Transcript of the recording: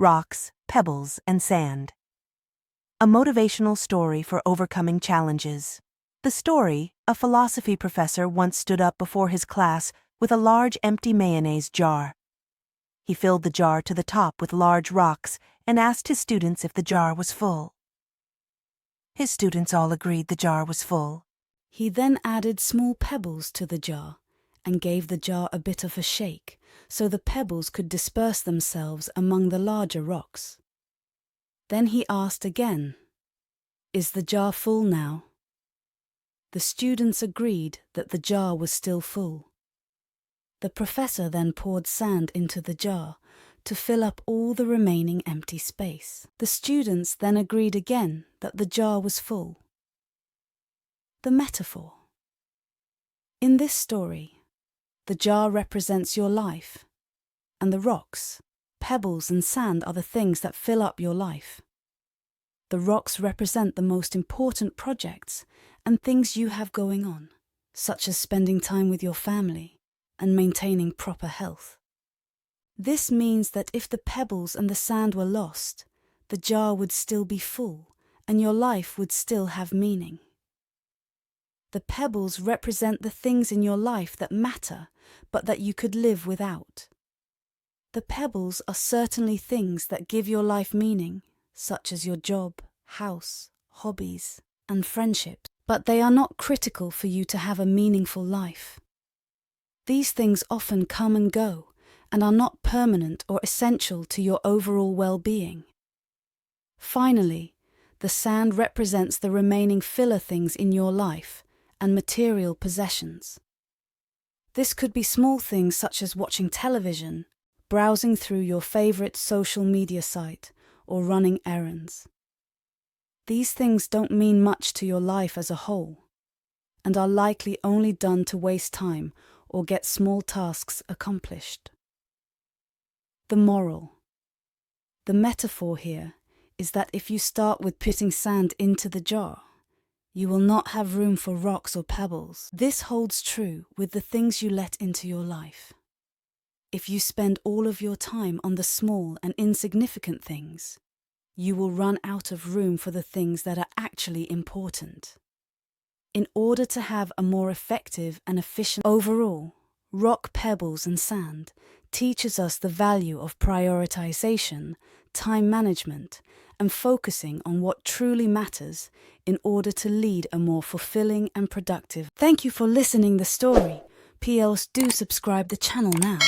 rocks, pebbles, and sand. A motivational story for overcoming challenges. The story: a philosophy professor once stood up before his class with a large empty mayonnaise jar. He filled the jar to the top with large rocks and asked his students if the jar was full. His students all agreed the jar was full. He then added small pebbles to the jar and gave the jar a bit of a shake so the pebbles could disperse themselves among the larger rocks. Then he asked again, "Is the jar full now?" The students agreed that the jar was still full. The professor then poured sand into the jar to fill up all the remaining empty space. The students then agreed again that the jar was full. The metaphor. In this story, the jar represents your life, and the rocks, pebbles, and sand are the things that fill up your life. The rocks represent the most important projects and things you have going on, such as spending time with your family and maintaining proper health. This means that if the pebbles and the sand were lost, the jar would still be full and your life would still have meaning. The pebbles represent the things in your life that matter, but that you could live without. The pebbles are certainly things that give your life meaning, such as your job, house, hobbies, and friendships, but they are not critical for you to have a meaningful life. These things often come and go and are not permanent or essential to your overall well-being. Finally, the sand represents the remaining filler things in your life and material possessions. This could be small things such as watching television, browsing through your favorite social media site, or running errands. These things don't mean much to your life as a whole, and are likely only done to waste time or get small tasks accomplished. The moral. The metaphor here is that if you start with putting sand into the jar, you will not have room for rocks or pebbles. This holds true with the things you let into your life. If you spend all of your time on the small and insignificant things, you will run out of room for the things that are actually important. In order to have a more effective and efficient overall, rock, pebbles, and sand teaches us the value of prioritization, time management, and focusing on what truly matters in order to lead a more fulfilling and productive. Thank you for listening the story. Pebbles, do subscribe the channel now.